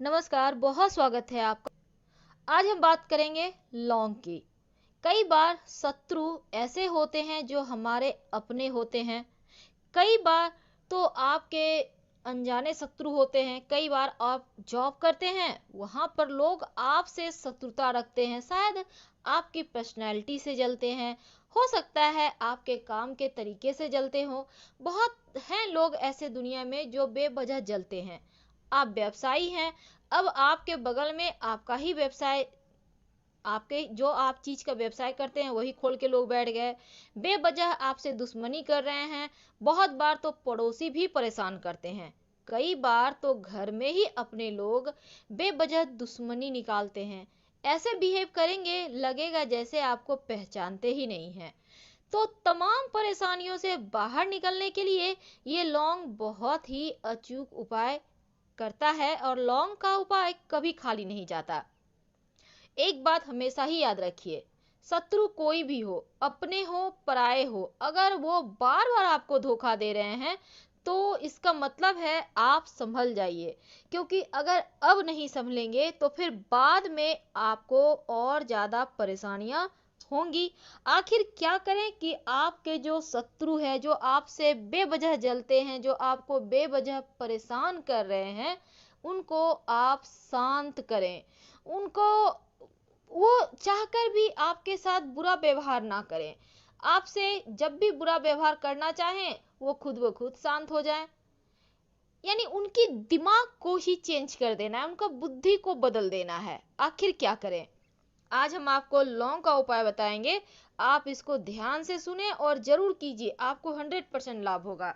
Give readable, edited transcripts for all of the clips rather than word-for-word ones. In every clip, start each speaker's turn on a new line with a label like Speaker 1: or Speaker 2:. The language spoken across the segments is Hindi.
Speaker 1: नमस्कार, बहुत स्वागत है आपका। आज हम बात करेंगे लौंग की। कई बार शत्रु ऐसे होते हैं जो हमारे अपने होते हैं। कई बार तो आपके अनजाने शत्रु होते हैं। कई बार आप जॉब करते हैं, वहां पर लोग आपसे शत्रुता रखते हैं। शायद आपकी पर्सनैलिटी से जलते हैं, हो सकता है आपके काम के तरीके से जलते हो। बहुत हैं लोग ऐसे दुनिया में जो बेवजह जलते हैं। आप व्यवसायी हैं, अब आपके बगल में आपका ही व्यवसाय, आपके जो आप चीज का व्यवसाय करते हैं वही खोल के लोग बैठ गए, बेवजह आपसे दुश्मनी कर रहे हैं। बहुत बार तो पड़ोसी भी परेशान करते हैं। कई बार तो घर में ही अपने लोग बेवजह दुश्मनी निकालते हैं। ऐसे बिहेव करेंगे, लगेगा जैसे आपको पहचानते ही नहीं हैं। तो तमाम परेशानियों से बाहर निकलने के लिए ये लौंग बहुत ही अचूक उपाय करता है, और लौंग का उपाय कभी खाली नहीं जाता। एक बात हमेशा ही याद रखिए, शत्रु कोई भी हो, अपने हो पराए हो, अगर वो बार बार आपको धोखा दे रहे हैं तो इसका मतलब है आप संभल जाइए। क्योंकि अगर अब नहीं संभलेंगे तो फिर बाद में आपको और ज्यादा परेशानियां होंगी। आखिर क्या करें कि आपके जो शत्रु है, जो आपसे बेवजह जलते हैं, जो आपको बेवजह परेशान कर रहे हैं, उनको आप शांत करें। उनको, वो चाहकर भी आपके साथ बुरा व्यवहार ना करें। आपसे जब भी बुरा व्यवहार करना चाहें, वो खुद ब खुद शांत हो जाएं। यानी उनकी दिमाग को ही चेंज कर देना है, उनका बुद्धि को बदल देना है। आखिर क्या करें? आज हम आपको लौंग का उपाय बताएंगे। आप इसको ध्यान से सुने और जरूर कीजिए, आपको 100% लाभ होगा।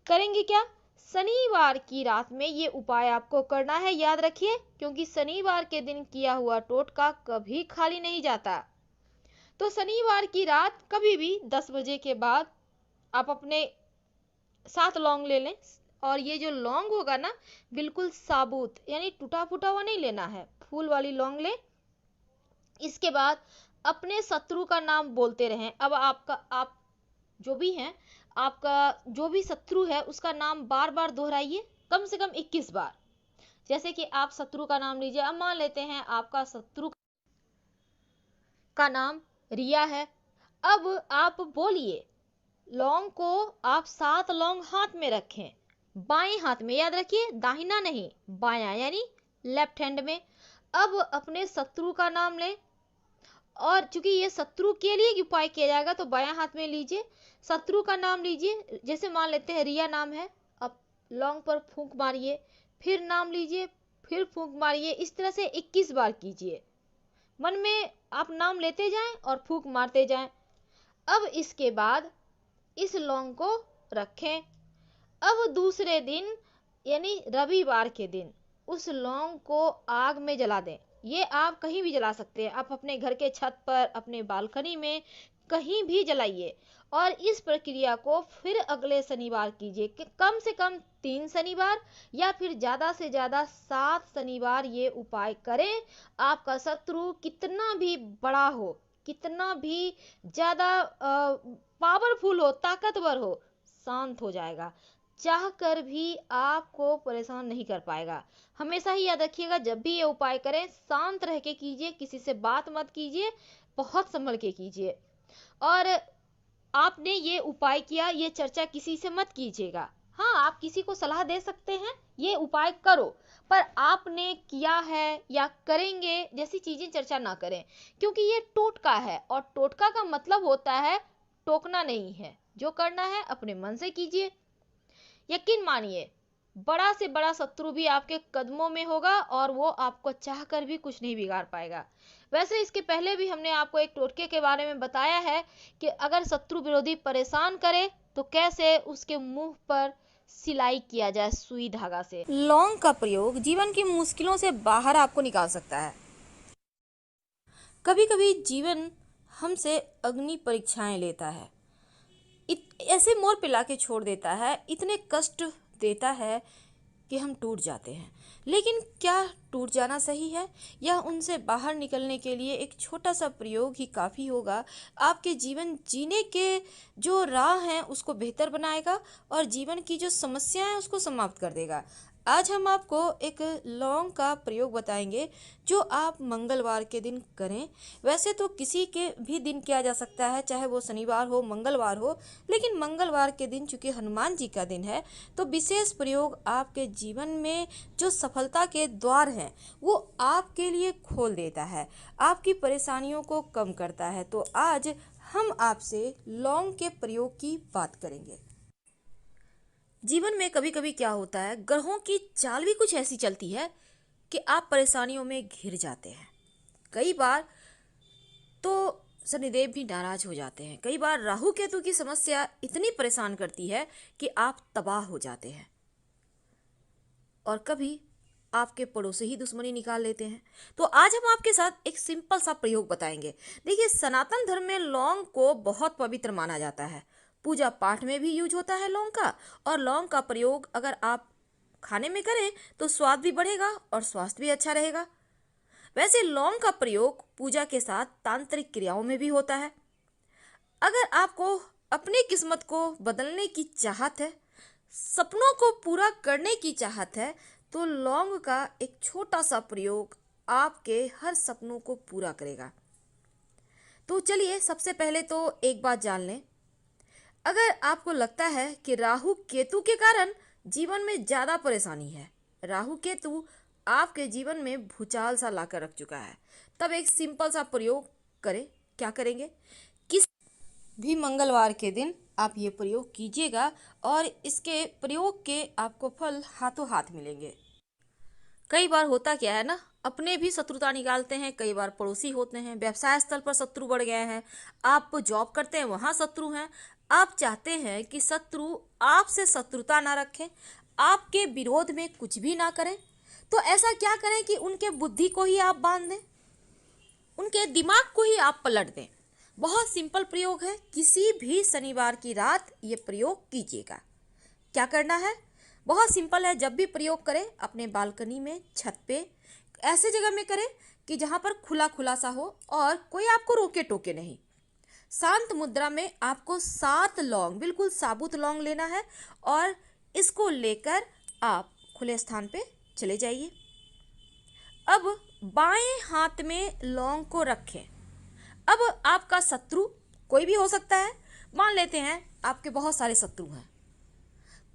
Speaker 1: करेंगे क्या? शनिवार की रात में ये उपाय आपको करना है, याद रखिए, क्योंकि शनिवार के दिन किया हुआ टोटका कभी खाली नहीं जाता। तो शनिवार की रात कभी भी 10 बजे के बाद आप अपने 7 लौंग ले लें। और ये जो लौंग होगा ना, बिल्कुल साबुत, यानी टूटा फूटा हुआ नहीं लेना है, फूल वाली लौंग ले। इसके बाद अपने शत्रु का नाम बोलते रहें। अब आप जो भी हैं, आपका जो भी शत्रु है उसका नाम बार बार दोहराइए, कम से कम 21 बार। जैसे कि आप शत्रु का नाम लीजिए। अब मान लेते हैं आपका शत्रु का नाम रिया है। अब आप बोलिए, लौंग को आप 7 लौंग हाथ में रखें, बाएं हाथ में, याद रखिए, दाहिना नहीं, बायां, यानी लेफ्ट हैंड में। अब अपने शत्रु का नाम लें, और चूंकि ये शत्रु के लिए उपाय किया जाएगा तो बायां हाथ में लीजिए, शत्रु का नाम लीजिए। जैसे मान लेते हैं रिया नाम है, अब लौंग पर फूंक मारिए, फिर नाम लीजिए, फिर फूंक मारिए। इस तरह से 21 बार कीजिए। मन में आप नाम लेते जाएं और फूंक मारते जाएं। अब इसके बाद इस लौंग को रखें। अब दूसरे दिन, यानी रविवार के दिन, उस लौंग को आग में जला दें। ये आप कहीं भी जला सकते हैं, आप अपने घर के छत पर, अपने बालकनी में, कहीं भी जलाइए। और इस प्रक्रिया को फिर अगले शनिवार कीजिए, कि कम से कम 3 शनिवार या फिर ज्यादा से ज्यादा 7 शनिवार ये उपाय करें। आपका शत्रु कितना भी बड़ा हो, कितना भी ज्यादा पावरफुल हो, ताकतवर हो, शांत हो जाएगा। चाह कर भी आपको परेशान नहीं कर पाएगा। हमेशा ही याद रखिएगा, जब भी ये उपाय करें शांत रह के कीजिए, किसी से बात मत कीजिए, बहुत संभल के कीजिए। और आपने ये उपाय किया, ये चर्चा किसी से मत कीजिएगा। हाँ, आप किसी को सलाह दे सकते हैं ये उपाय करो, पर आपने किया है या करेंगे जैसी चीजें चर्चा ना करें। क्योंकि ये टोटका है, और टोटका का मतलब होता है टोकना नहीं है। जो करना है अपने मन से कीजिए। यकीन मानिए, बड़ा से बड़ा शत्रु भी आपके कदमों में होगा, और वो आपको चाहकर भी कुछ नहीं बिगाड़ पाएगा। वैसे इसके पहले भी हमने आपको एक टोटके के बारे में बताया है कि अगर शत्रु विरोधी परेशान करे तो कैसे उसके मुंह पर सिलाई किया जाए सुई धागा से। लौंग का प्रयोग जीवन की मुश्किलों से बाहर आपको निकाल सकता है। कभी कभी जीवन हमसे अग्नि परीक्षाएं लेता है, ऐसे मोड़ पिला के छोड़ देता है, इतने कष्ट देता है कि हम टूट जाते हैं। लेकिन क्या टूट जाना सही है, या उनसे बाहर निकलने के लिए एक छोटा सा प्रयोग ही काफ़ी होगा? आपके जीवन जीने के जो राह हैं उसको बेहतर बनाएगा, और जीवन की जो समस्याएं हैं उसको समाप्त कर देगा। आज हम आपको एक लौंग का प्रयोग बताएंगे जो आप मंगलवार के दिन करें। वैसे तो किसी के भी दिन किया जा सकता है, चाहे वो शनिवार हो मंगलवार हो, लेकिन मंगलवार के दिन चूंकि हनुमान जी का दिन है तो विशेष प्रयोग आपके जीवन में जो सफलता के द्वार हैं वो आपके लिए खोल देता है, आपकी परेशानियों को कम करता है। तो आज हम आपसे लौंग के प्रयोग की बात करेंगे। जीवन में कभी कभी क्या होता है, ग्रहों की चाल भी कुछ ऐसी चलती है कि आप परेशानियों में घिर जाते हैं। कई बार तो शनिदेव भी नाराज हो जाते हैं, कई बार राहु केतु की समस्या इतनी परेशान करती है कि आप तबाह हो जाते हैं, और कभी आपके पड़ोसी ही दुश्मनी निकाल लेते हैं। तो आज हम आपके साथ एक सिंपल सा प्रयोग बताएंगे। देखिए, सनातन धर्म में लौंग को बहुत पवित्र माना जाता है, पूजा पाठ में भी यूज होता है लौंग का। और लौंग का प्रयोग अगर आप खाने में करें तो स्वाद भी बढ़ेगा और स्वास्थ्य भी अच्छा रहेगा। वैसे लौंग का प्रयोग पूजा के साथ तांत्रिक क्रियाओं में भी होता है। अगर आपको अपनी किस्मत को बदलने की चाहत है, सपनों को पूरा करने की चाहत है, तो लौंग का एक छोटा सा प्रयोग आपके हर सपनों को पूरा करेगा। तो चलिए, सबसे पहले तो एक बात जान लें। अगर आपको लगता है कि राहु केतु के कारण जीवन में ज्यादा परेशानी है, राहु केतु आपके जीवन में भूचाल सा लाकर रख चुका है, तब एक सिंपल सा प्रयोग करें। क्या करेंगे? किस भी मंगलवार के दिन आप ये प्रयोग कीजिएगा और इसके प्रयोग के आपको फल हाथों हाथ मिलेंगे। कई बार होता क्या है ना, अपने भी शत्रुता निकालते हैं, कई बार पड़ोसी होते हैं, व्यवसाय स्थल पर शत्रु बढ़ गए हैं, आप जॉब करते हैं वहां शत्रु हैं। आप चाहते हैं कि शत्रु आपसे शत्रुता ना रखें, आपके विरोध में कुछ भी ना करें, तो ऐसा क्या करें कि उनके बुद्धि को ही आप बांध दें, उनके दिमाग को ही आप पलट दें। बहुत सिंपल प्रयोग है, किसी भी शनिवार की रात ये प्रयोग कीजिएगा। क्या करना है? बहुत सिंपल है। जब भी प्रयोग करें अपने बालकनी में, छत पे, ऐसे जगह में करें कि जहां पर खुला खुला सा हो और कोई आपको रोके टोके नहीं। शांत मुद्रा में आपको 7 लौंग, बिल्कुल साबुत लौंग लेना है और इसको लेकर आप खुले स्थान पे चले जाइए। अब बाएं हाथ में लौंग को रखें। अब आपका शत्रु कोई भी हो सकता है, मान लेते हैं आपके बहुत सारे शत्रु हैं,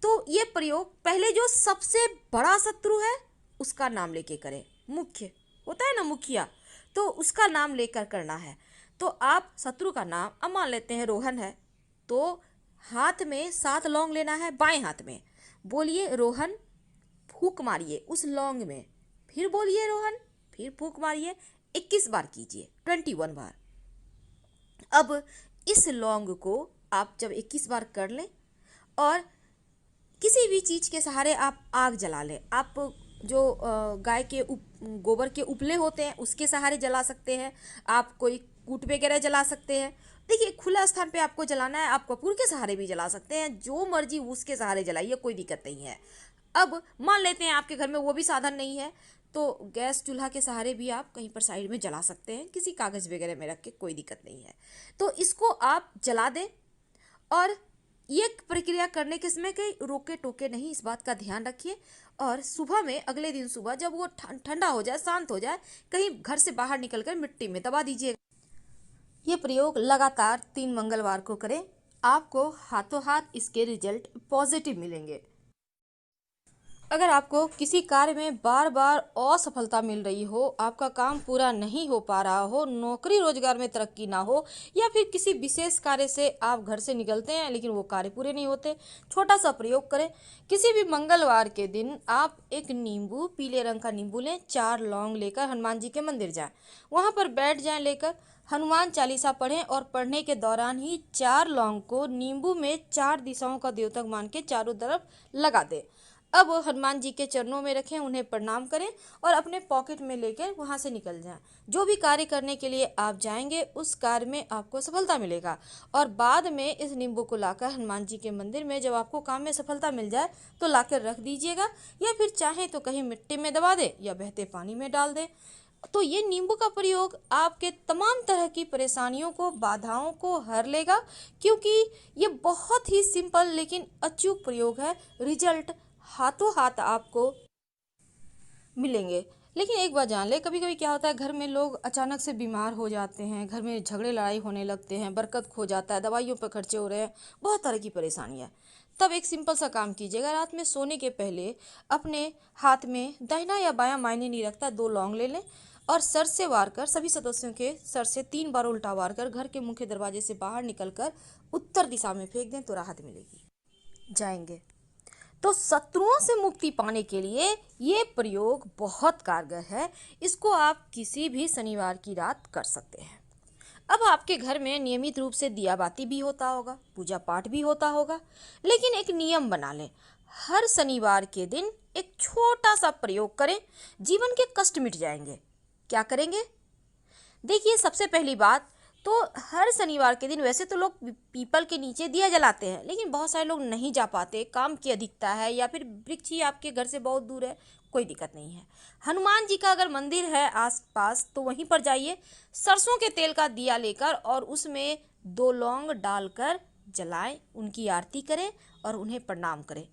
Speaker 1: तो ये प्रयोग पहले जो सबसे बड़ा शत्रु है उसका नाम लेके करें। मुख्य होता है ना, मुखिया, तो उसका नाम लेकर करना है। तो आप शत्रु का नाम, अब मान लेते हैं रोहन है, तो हाथ में 7 लौंग लेना है, बाएं हाथ में बोलिए रोहन, फूंक मारिए उस लौंग में, फिर बोलिए रोहन, फिर फूंक मारिए, 21 बार कीजिए, 21 बार। अब इस लौंग को आप जब 21 बार कर लें और किसी भी चीज के सहारे आप आग जला लें, आप जो गाय के गोबर के उपले होते हैं उसके सहारे जला सकते हैं, आप कोई कूट वगैरह जला सकते हैं। देखिए, खुला स्थान पे आपको जलाना है, आप कपूर के सहारे भी जला सकते हैं, जो मर्जी उसके सहारे जलाइए, कोई दिक्कत नहीं है। अब मान लेते हैं आपके घर में वो भी साधन नहीं है, तो गैस चूल्हा के सहारे भी आप कहीं पर साइड में जला सकते हैं, किसी कागज वगैरह में रख के, कोई दिक्कत नहीं है। तो इसको आप जला दें और ये प्रक्रिया करने के समय कहीं रोके टोके नहीं, इस बात का ध्यान रखिए। और सुबह में, अगले दिन सुबह जब वो ठंडा हो जाए, शांत हो जाए, कहीं घर से बाहर निकलकर मिट्टी में दबा दीजिएगा। ये प्रयोग लगातार 3 मंगलवार को करें, आपको हाथों हाथ इसके रिजल्ट पॉजिटिव मिलेंगे। अगर आपको किसी कार्य में बार बार असफलता मिल रही हो, आपका काम पूरा नहीं हो पा रहा हो, नौकरी रोजगार में तरक्की ना हो, या फिर किसी विशेष कार्य से आप घर से निकलते हैं लेकिन वो कार्य पूरे नहीं होते, छोटा सा प्रयोग करें। किसी भी मंगलवार के दिन आप एक नींबू, पीले रंग का नींबू लें, 4 लौंग लेकर हनुमान जी के मंदिर जाएं, वहां पर बैठ जाएं, लेकर हनुमान चालीसा पढ़ें और पढ़ने के दौरान ही 4 लौंग को नींबू में 4 दिशाओं का द्योतक मान के चारों तरफ लगा दें। अब हनुमान जी के चरणों में रखें, उन्हें प्रणाम करें और अपने पॉकेट में लेकर वहां से निकल जाएं। जो भी कार्य करने के लिए आप जाएंगे उस कार्य में आपको सफलता मिलेगा। और बाद में इस नींबू को लाकर हनुमान जी के मंदिर में जब आपको काम में सफलता मिल जाए तो लाकर रख दीजिएगा, या फिर चाहे तो कहीं मिट्टी में दबा दे या बहते पानी में डाल दे। तो ये नींबू का प्रयोग आपके तमाम तरह की परेशानियों को, बाधाओं को हर लेगा, क्योंकि ये बहुत ही सिंपल लेकिन अचूक प्रयोग है। रिजल्ट हाथों हाथ आपको मिलेंगे। लेकिन एक बात जान ले, कभी कभी क्या होता है, घर में लोग अचानक से बीमार हो जाते हैं, घर में झगड़े लड़ाई होने लगते हैं, बरकत खो जाता है, दवाइयों पर खर्चे हो रहे हैं, बहुत तरह की परेशानी है। तब एक सिंपल सा काम कीजिएगा, रात में सोने के पहले अपने हाथ में दाहिना या बायां मायने नहीं रखता, 2 लौंग ले लें और सर से वार कर, सभी सदस्यों के सर से 3 बार उल्टा वार कर घर के मुख्य दरवाजे से बाहर निकलकर उत्तर दिशा में फेंक दें तो राहत मिलेगी जाएंगे। तो शत्रुओं से मुक्ति पाने के लिए ये प्रयोग बहुत कारगर है। इसको आप किसी भी शनिवार की रात कर सकते हैं। अब आपके घर में नियमित रूप से दिया बाती भी होता होगा, पूजा पाठ भी होता होगा, लेकिन एक नियम बना लें, हर शनिवार के दिन एक छोटा सा प्रयोग करें, जीवन के कष्ट मिट जाएंगे। क्या करेंगे? देखिए, सबसे पहली बात तो हर शनिवार के दिन वैसे तो लोग पीपल के नीचे दिया जलाते हैं, लेकिन बहुत सारे लोग नहीं जा पाते, काम की अधिकता है या फिर वृक्ष ही आपके घर से बहुत दूर है, कोई दिक्कत नहीं है। हनुमान जी का अगर मंदिर है आसपास तो वहीं पर जाइए, सरसों के तेल का दिया लेकर और उसमें 2 लौंग डालकर जलाएं, उनकी आरती करें और उन्हें प्रणाम करें।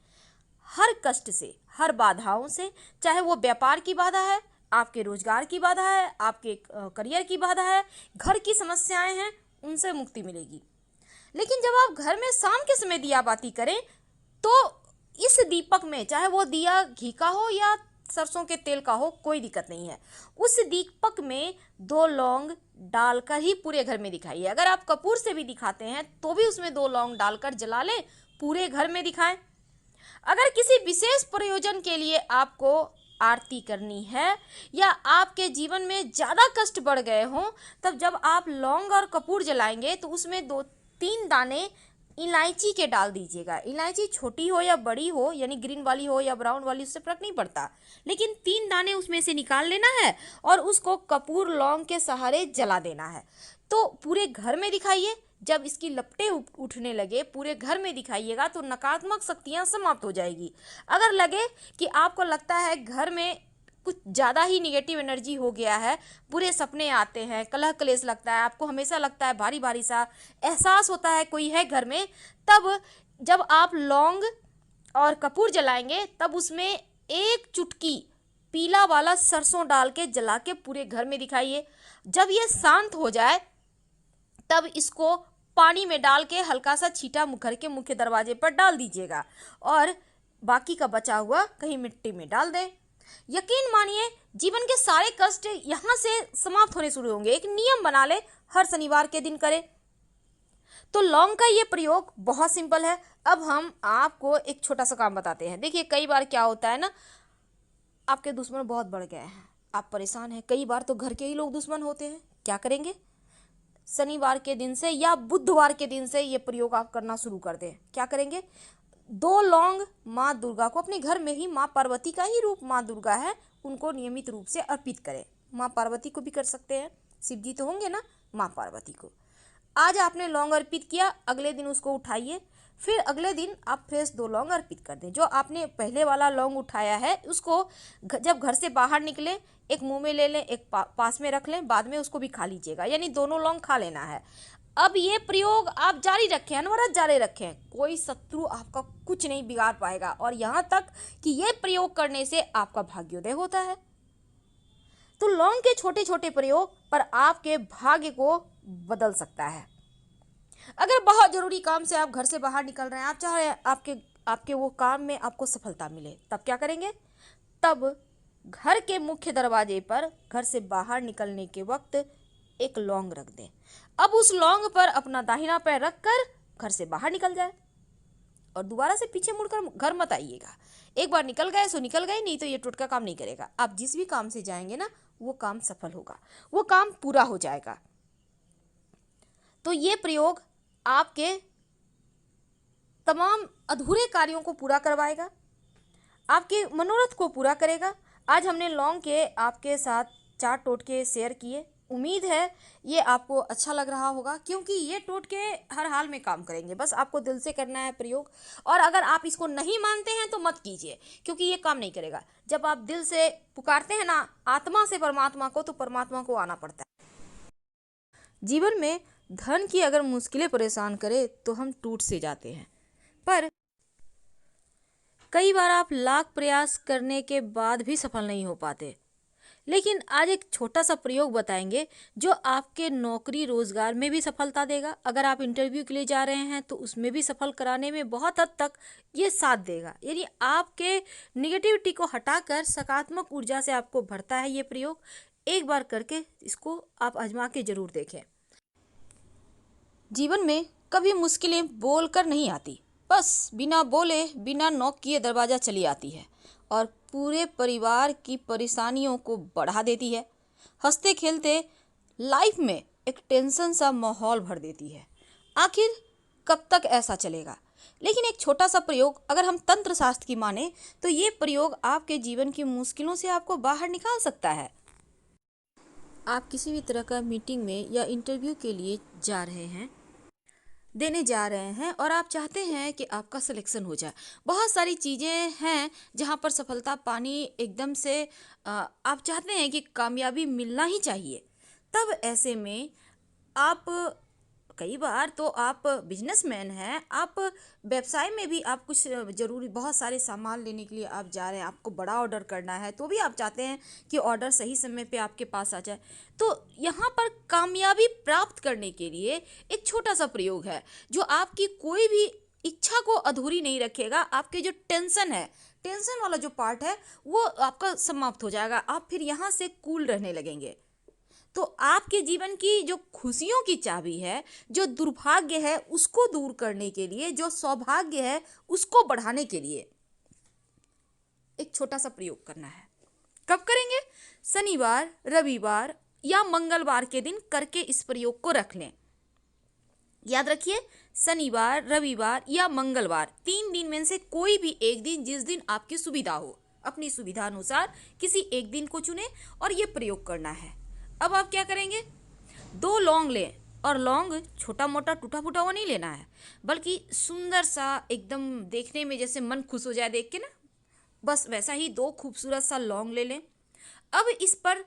Speaker 1: हर कष्ट से, हर बाधाओं से, चाहे वो व्यापार की बाधा है, आपके रोजगार की बाधा है, आपके करियर की बाधा है, घर की समस्याएं हैं, उनसे मुक्ति मिलेगी। लेकिन जब आप घर में शाम के समय दिया बाती करें तो इस दीपक में, चाहे वो दिया घी का हो या सरसों के तेल का हो, कोई दिक्कत नहीं है, उस दीपक में 2 लौंग डालकर ही पूरे घर में दिखाइए। अगर आप कपूर से भी दिखाते हैं तो भी उसमें 2 लौंग डालकर जला लें, पूरे घर में दिखाएं। अगर किसी विशेष प्रयोजन के लिए आपको आरती करनी है या आपके जीवन में ज़्यादा कष्ट बढ़ गए हों, तब जब आप लौंग और कपूर जलाएंगे तो उसमें 2-3 दाने इलायची के डाल दीजिएगा। इलायची छोटी हो या बड़ी हो, यानी ग्रीन वाली हो या ब्राउन वाली, उससे फर्क नहीं पड़ता, लेकिन 3 दाने उसमें से निकाल लेना है और उसको कपूर लौंग के सहारे जला देना है। तो पूरे घर में दिखाइए, जब इसकी लपटें उठने लगे पूरे घर में दिखाइएगा तो नकारात्मक शक्तियां समाप्त हो जाएगी। अगर लगे कि आपको लगता है घर में कुछ ज़्यादा ही निगेटिव एनर्जी हो गया है, बुरे सपने आते हैं, कलह कलेश लगता है, आपको हमेशा लगता है भारी भारी सा एहसास होता है कोई है घर में, तब जब आप लौंग और कपूर जलाएंगे तब उसमें 1 चुटकी पीला वाला सरसों डाल के जला के पूरे घर में दिखाइए। जब ये शांत हो जाए तब इसको पानी में डाल के हल्का सा छींटा घर के मुख्य दरवाजे पर डाल दीजिएगा और बाकी का बचा हुआ कहीं मिट्टी में डाल दें। यकीन मानिए, जीवन के सारे कष्ट यहाँ से समाप्त होने शुरू होंगे। एक नियम बना ले, हर शनिवार के दिन करें। तो लौंग का ये प्रयोग बहुत सिंपल है। अब हम आपको एक छोटा सा काम बताते हैं। देखिए, कई बार क्या होता है ना, आपके दुश्मन बहुत बढ़ गए हैं, आप परेशान हैं, कई बार तो घर के ही लोग दुश्मन होते हैं। क्या करेंगे? शनिवार के दिन से या बुधवार के दिन से ये प्रयोग आप करना शुरू कर दें। क्या करेंगे? 2 लौंग माँ दुर्गा को, अपने घर में ही माँ पार्वती का ही रूप माँ दुर्गा है, उनको नियमित रूप से अर्पित करें। माँ पार्वती को भी कर सकते हैं, शिव जी तो होंगे ना, माँ पार्वती को। आज आपने लौंग अर्पित किया, अगले दिन उसको उठाइए, फिर अगले दिन आप फ्रेश 2 लौंग अर्पित कर दें। जो आपने पहले वाला लौंग उठाया है उसको जब घर से बाहर निकले, एक मुंह में ले लें, एक पास में रख लें, बाद में उसको भी खा लीजिएगा, यानी दोनों लौंग खा लेना है। अब ये प्रयोग आप जारी रखें, अनवरत जारी रखें, कोई शत्रु आपका कुछ नहीं बिगाड़ पाएगा, और यहाँ तक कि ये प्रयोग करने से आपका भाग्योदय होता है। तो लौंग के छोटे छोटे प्रयोग पर आपके भाग्य को बदल सकता है। अगर बहुत जरूरी काम से आप घर से बाहर निकल रहे हैं, आप चाह रहे हैं आपके वो काम में आपको सफलता मिले, तब क्या करेंगे? तब घर के मुख्य दरवाजे पर घर से बाहर निकलने के वक्त एक लौंग रख दें। अब उस लौंग पर अपना दाहिना पैर रखकर घर से बाहर निकल जाए और दोबारा से पीछे मुड़कर घर मत आइएगा। एक बार निकल गए सो निकल गए, नहीं तो ये टोटका काम नहीं करेगा। आप जिस भी काम से जाएंगे ना, वो काम सफल होगा, वो काम पूरा हो जाएगा। तो ये प्रयोग आपके तमाम अधूरे कार्यों को पूरा करवाएगा, आपके मनोरथ को पूरा करेगा। आज हमने लौंग के आपके साथ 4 टोटके शेयर किए। उम्मीद है ये आपको अच्छा लग रहा होगा, क्योंकि ये टोटके हर हाल में काम करेंगे, बस आपको दिल से करना है प्रयोग। और अगर आप इसको नहीं मानते हैं तो मत कीजिए, क्योंकि ये काम नहीं करेगा। जब आप दिल से पुकारते हैं ना आत्मा से परमात्मा को, तो परमात्मा को आना पड़ता है। जीवन में धन की अगर मुश्किलें परेशान करे तो हम टूट से जाते हैं, पर कई बार आप लाख प्रयास करने के बाद भी सफल नहीं हो पाते, लेकिन आज एक छोटा सा प्रयोग बताएंगे जो आपके नौकरी रोजगार में भी सफलता देगा। अगर आप इंटरव्यू के लिए जा रहे हैं तो उसमें भी सफल कराने में बहुत हद तक ये साथ देगा। यानी आपके निगेटिविटी को हटाकर सकारात्मक ऊर्जा से आपको भरता है ये प्रयोग। एक बार करके इसको आप आजमा के जरूर देखें। जीवन में कभी मुश्किलें बोल कर नहीं आती, बस बिना बोले बिना नॉक किए दरवाज़ा चली आती है और पूरे परिवार की परेशानियों को बढ़ा देती है। हंसते खेलते लाइफ में एक टेंशन सा माहौल भर देती है। आखिर कब तक ऐसा चलेगा? लेकिन एक छोटा सा प्रयोग अगर हम तंत्र शास्त्र की माने तो ये प्रयोग आपके जीवन की मुश्किलों से आपको बाहर निकाल सकता है। आप किसी भी तरह का मीटिंग में या इंटरव्यू के लिए देने जा रहे हैं और आप चाहते हैं कि आपका सिलेक्शन हो जाए। बहुत सारी चीज़ें हैं जहां पर सफलता पानी एकदम से आप चाहते हैं कि कामयाबी मिलना ही चाहिए। तब ऐसे में आप कई बार तो आप बिजनेसमैन हैं, आप व्यवसाय में भी आप कुछ ज़रूरी बहुत सारे सामान लेने के लिए आप जा रहे हैं, आपको बड़ा ऑर्डर करना है तो भी आप चाहते हैं कि ऑर्डर सही समय पे आपके पास आ जाए। तो यहाँ पर कामयाबी प्राप्त करने के लिए एक छोटा सा प्रयोग है जो आपकी कोई भी इच्छा को अधूरी नहीं रखेगा। आपके जो टेंशन वाला जो पार्ट है वो आपका समाप्त हो जाएगा। आप फिर यहाँ से कूल रहने लगेंगे। तो आपके जीवन की जो खुशियों की चाबी है, जो दुर्भाग्य है उसको दूर करने के लिए, जो सौभाग्य है उसको बढ़ाने के लिए एक छोटा सा प्रयोग करना है। कब करेंगे? शनिवार, रविवार या मंगलवार के दिन करके इस प्रयोग को रख लें। याद रखिए, शनिवार, रविवार या मंगलवार 3 दिन में से कोई भी एक दिन, जिस दिन आपकी सुविधा हो, अपनी सुविधा अनुसार किसी एक दिन को चुने और ये प्रयोग करना है। अब आप क्या करेंगे? 2 लौंग लें और लौंग छोटा मोटा टूटा फूटा हुआ नहीं लेना है, बल्कि सुंदर सा एकदम देखने में जैसे मन खुश हो जाए देख के ना, बस वैसा ही 2 खूबसूरत सा लौंग ले लें। अब इस पर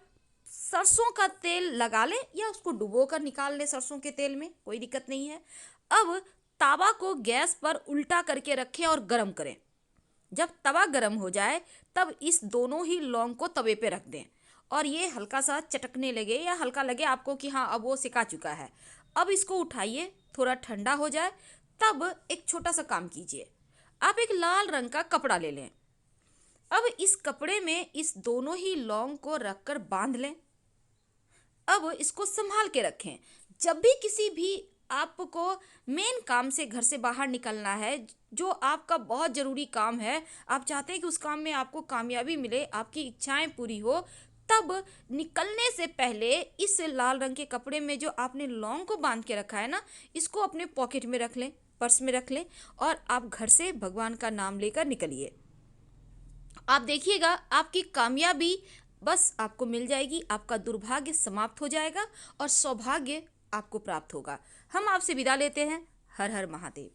Speaker 1: सरसों का तेल लगा लें या उसको डुबो कर निकाल लें सरसों के तेल में, कोई दिक्कत नहीं है। अब तवा को गैस पर उल्टा करके रखें और गरम करें। जब तवा गरम हो जाए तब इस दोनों ही लौंग को तवे पे रख दें और ये हल्का सा चटकने लगे या हल्का लगे आपको कि हाँ अब वो सिका चुका है। अब इसको उठाइए, थोड़ा ठंडा हो जाए तब एक छोटा सा काम कीजिए। आप एक लाल रंग का कपड़ा ले लें। अब इस कपड़े में इस दोनों ही लौंग को रखकर बांध लें। अब इसको संभाल के रखें। जब भी किसी भी आपको मेन काम से घर से बाहर निकलना है, जो आपका बहुत ज़रूरी काम है, आप चाहते हैं कि उस काम में आपको कामयाबी मिले, आपकी इच्छाएं पूरी हो, तब निकलने से पहले इस लाल रंग के कपड़े में जो आपने लौंग को बांध के रखा है ना, इसको अपने पॉकेट में रख लें, पर्स में रख लें और आप घर से भगवान का नाम लेकर निकलिए। आप देखिएगा आपकी कामयाबी बस आपको मिल जाएगी, आपका दुर्भाग्य समाप्त हो जाएगा और सौभाग्य आपको प्राप्त होगा। हम आपसे विदा लेते हैं। हर हर महादेव।